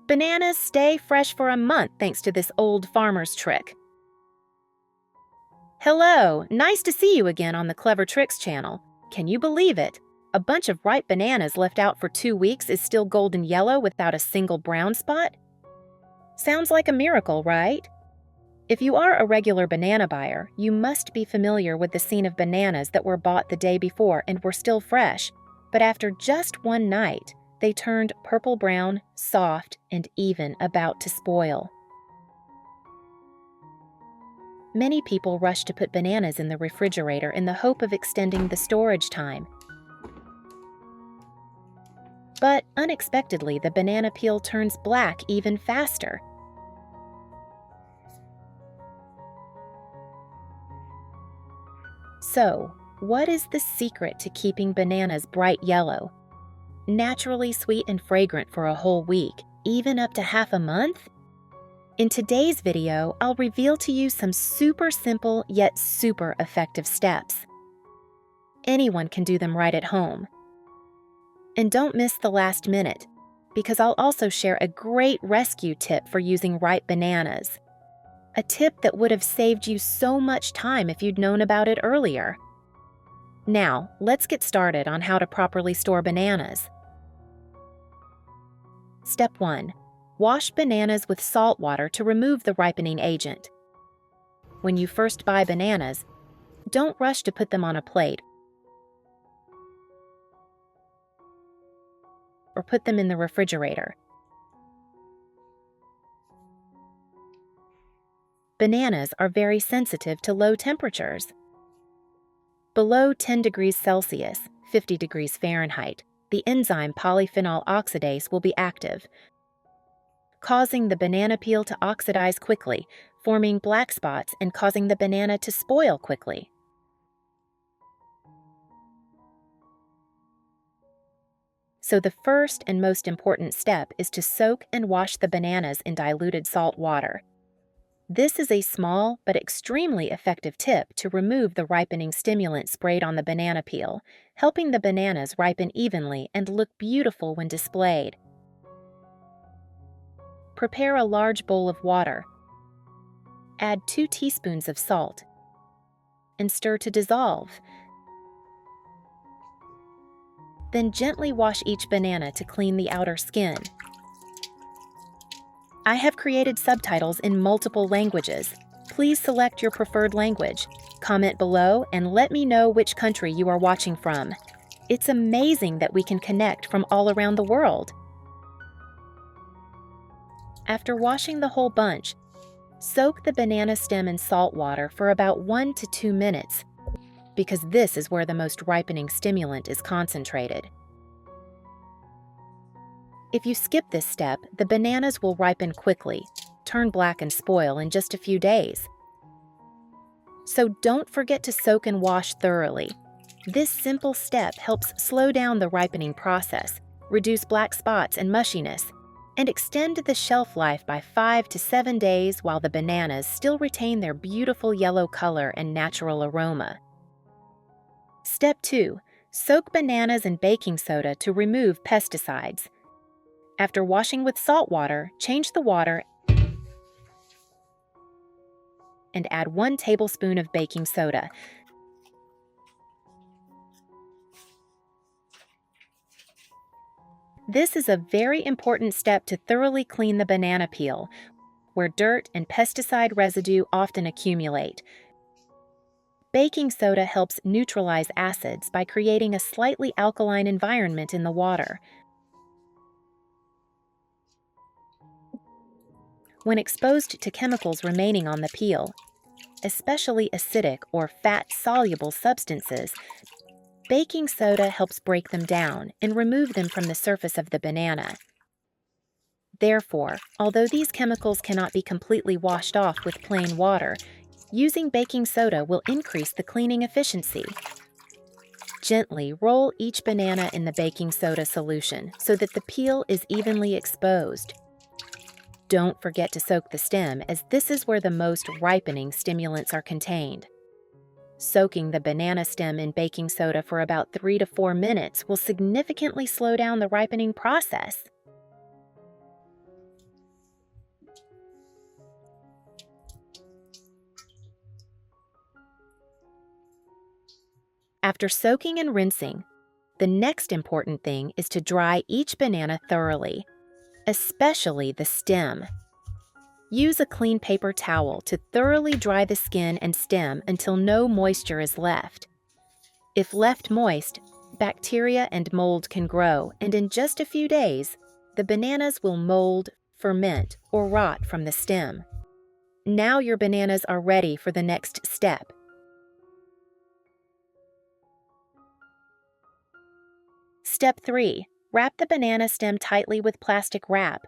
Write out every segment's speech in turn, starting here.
Bananas stay fresh for a month thanks to this old farmer's trick. Hello, nice to see you again on the Clever Tricks channel. Can you believe it? A bunch of ripe bananas left out for 2 weeks is still golden yellow without a single brown spot? Sounds like a miracle, right? If you are a regular banana buyer, you must be familiar with the scene of bananas that were bought the day before and were still fresh, but after just one night, they turned purple-brown, soft, and even about to spoil. Many people rush to put bananas in the refrigerator in the hope of extending the storage time. But unexpectedly, the banana peel turns black even faster. So, what is the secret to keeping bananas bright yellow, naturally sweet and fragrant for a whole week, even up to half a month? In today's video, I'll reveal to you some super simple yet super effective steps. Anyone can do them right at home. And don't miss the last minute, because I'll also share a great rescue tip for using ripe bananas. A tip that would have saved you so much time if you'd known about it earlier. Now, let's get started on how to properly store bananas. Step 1. Wash bananas with salt water to remove the ripening agent. When you first buy bananas, don't rush to put them on a plate or put them in the refrigerator. Bananas are very sensitive to low temperatures. Below 10 degrees Celsius, 50 degrees Fahrenheit, the enzyme polyphenol oxidase will be active, causing the banana peel to oxidize quickly, forming black spots and causing the banana to spoil quickly. So the first and most important step is to soak and wash the bananas in diluted salt water. This is a small but extremely effective tip to remove the ripening stimulant sprayed on the banana peel, helping the bananas ripen evenly and look beautiful when displayed. Prepare a large bowl of water. Add 2 teaspoons of salt and stir to dissolve. Then gently wash each banana to clean the outer skin. I have created subtitles in multiple languages. Please select your preferred language. Comment below and let me know which country you are watching from. It's amazing that we can connect from all around the world. After washing the whole bunch, soak the banana stem in salt water for about 1 to 2 minutes, because this is where the most ripening stimulant is concentrated. If you skip this step, the bananas will ripen quickly, turn black and spoil in just a few days. So don't forget to soak and wash thoroughly. This simple step helps slow down the ripening process, reduce black spots and mushiness, and extend the shelf life by 5 to 7 days while the bananas still retain their beautiful yellow color and natural aroma. Step 2. Soak bananas in baking soda to remove pesticides. After washing with salt water, change the water and add 1 tablespoon of baking soda. This is a very important step to thoroughly clean the banana peel, where dirt and pesticide residue often accumulate. Baking soda helps neutralize acids by creating a slightly alkaline environment in the water. When exposed to chemicals remaining on the peel, especially acidic or fat-soluble substances, baking soda helps break them down and remove them from the surface of the banana. Therefore, although these chemicals cannot be completely washed off with plain water, using baking soda will increase the cleaning efficiency. Gently roll each banana in the baking soda solution so that the peel is evenly exposed. Don't forget to soak the stem, as this is where the most ripening stimulants are contained. Soaking the banana stem in baking soda for about 3 to 4 minutes will significantly slow down the ripening process. After soaking and rinsing, the next important thing is to dry each banana thoroughly, especially the stem. Use a clean paper towel to thoroughly dry the skin and stem until no moisture is left. If left moist, bacteria and mold can grow, and in just a few days, the bananas will mold, ferment, or rot from the stem. Now your bananas are ready for the next step. Step 3. Wrap the banana stem tightly with plastic wrap.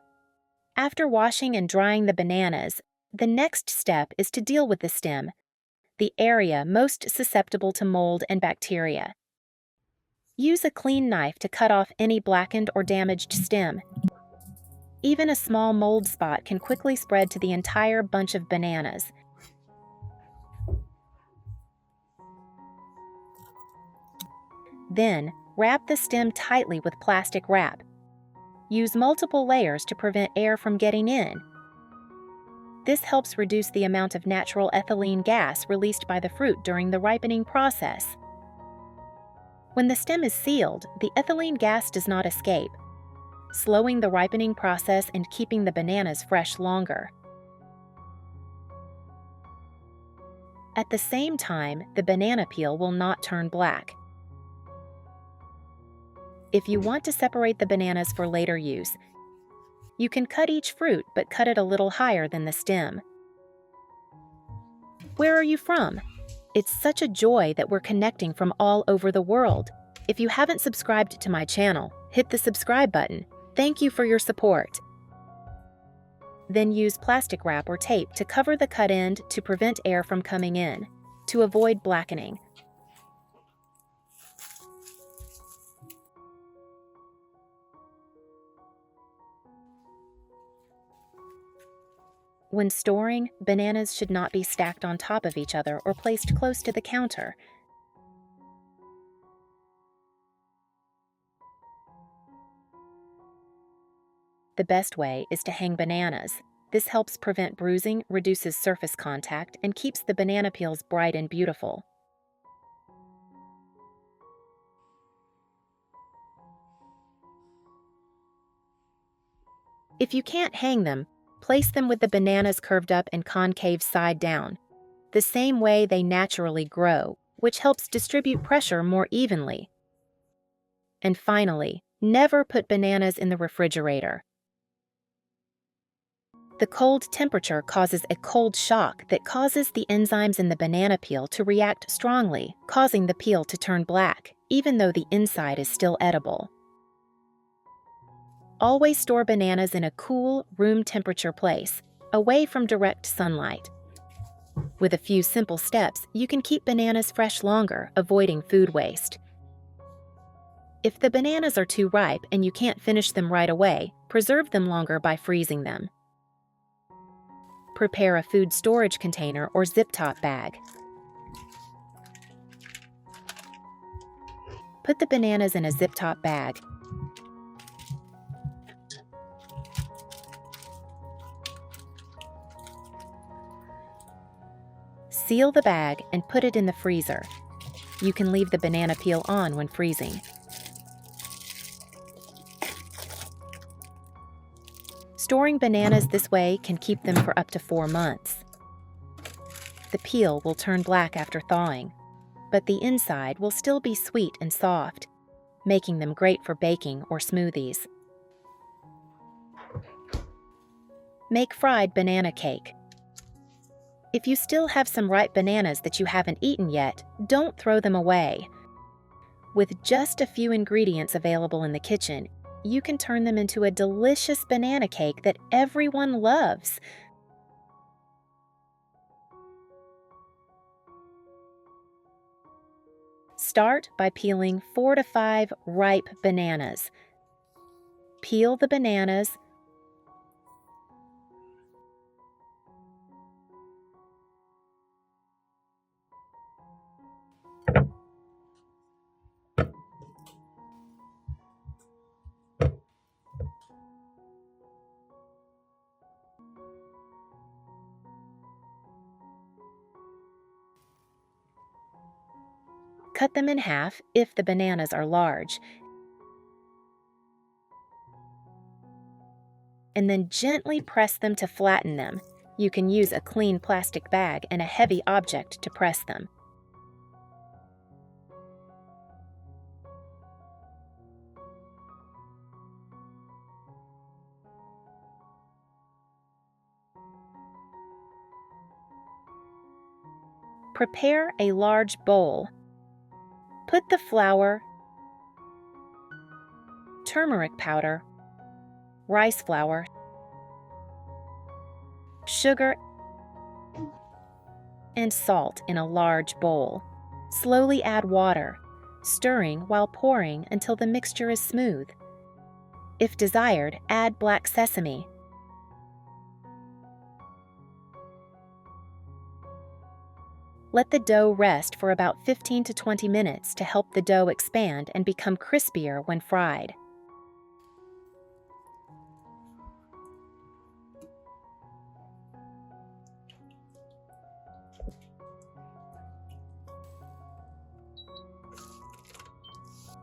After washing and drying the bananas, the next step is to deal with the stem, the area most susceptible to mold and bacteria. Use a clean knife to cut off any blackened or damaged stem. Even a small mold spot can quickly spread to the entire bunch of bananas. Then, wrap the stem tightly with plastic wrap. Use multiple layers to prevent air from getting in. This helps reduce the amount of natural ethylene gas released by the fruit during the ripening process. When the stem is sealed, the ethylene gas does not escape, slowing the ripening process and keeping the bananas fresh longer. At the same time, the banana peel will not turn black. If you want to separate the bananas for later use, you can cut each fruit, but cut it a little higher than the stem. Where are you from? It's such a joy that we're connecting from all over the world. If you haven't subscribed to my channel, hit the subscribe button. Thank you for your support. Then use plastic wrap or tape to cover the cut end to prevent air from coming in, to avoid blackening. When storing, bananas should not be stacked on top of each other or placed close to the counter. The best way is to hang bananas. This helps prevent bruising, reduces surface contact, and keeps the banana peels bright and beautiful. If you can't hang them, place them with the bananas curved up and concave side down, the same way they naturally grow, which helps distribute pressure more evenly. And finally, never put bananas in the refrigerator. The cold temperature causes a cold shock that causes the enzymes in the banana peel to react strongly, causing the peel to turn black, even though the inside is still edible. Always store bananas in a cool, room temperature place, away from direct sunlight. With a few simple steps, you can keep bananas fresh longer, avoiding food waste. If the bananas are too ripe and you can't finish them right away, preserve them longer by freezing them. Prepare a food storage container or zip-top bag. Put the bananas in a zip-top bag. Seal the bag and put it in the freezer. You can leave the banana peel on when freezing. Storing bananas this way can keep them for up to 4 months. The peel will turn black after thawing, but the inside will still be sweet and soft, making them great for baking or smoothies. Make fried banana cake. If you still have some ripe bananas that you haven't eaten yet, don't throw them away. With just a few ingredients available in the kitchen, you can turn them into a delicious banana cake that everyone loves. Start by peeling 4 to 5 ripe bananas. Peel the bananas, Cut them in half if the bananas are large, and then gently press them to flatten them. You can use a clean plastic bag and a heavy object to press them. Prepare a large bowl. Put the flour, turmeric powder, rice flour, sugar, and salt in a large bowl. Slowly add water, stirring while pouring until the mixture is smooth. If desired, add black sesame. Let the dough rest for about 15 to 20 minutes to help the dough expand and become crispier when fried.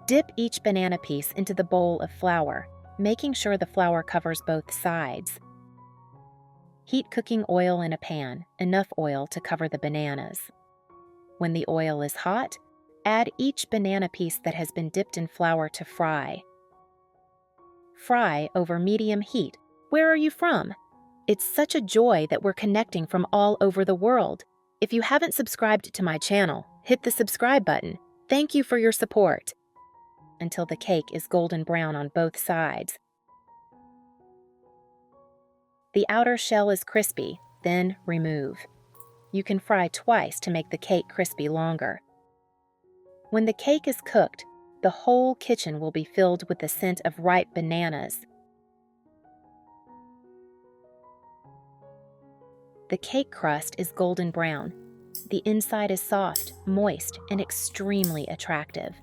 Dip each banana piece into the bowl of flour, making sure the flour covers both sides. Heat cooking oil in a pan, enough oil to cover the bananas. When the oil is hot, add each banana piece that has been dipped in flour to fry. Fry over medium heat. Where are you from? It's such a joy that we're connecting from all over the world. If you haven't subscribed to my channel, hit the subscribe button. Thank you for your support. Until the cake is golden brown on both sides. The outer shell is crispy, then remove. You can fry twice to make the cake crispy longer. When the cake is cooked, the whole kitchen will be filled with the scent of ripe bananas. The cake crust is golden brown. The inside is soft, moist, and extremely attractive.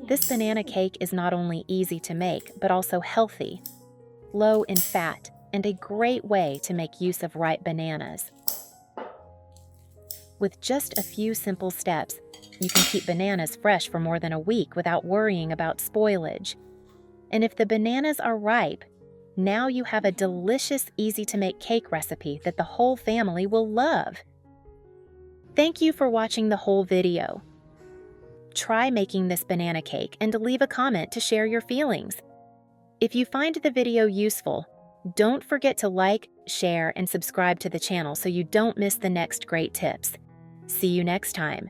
This banana cake is not only easy to make, but also healthy, low in fat, and a great way to make use of ripe bananas. With just a few simple steps, you can keep bananas fresh for more than a week without worrying about spoilage. And if the bananas are ripe, now you have a delicious, easy-to-make cake recipe that the whole family will love. Thank you for watching the whole video. Try making this banana cake and leave a comment to share your feelings. If you find the video useful, don't forget to like, share, and subscribe to the channel so you don't miss the next great tips. See you next time.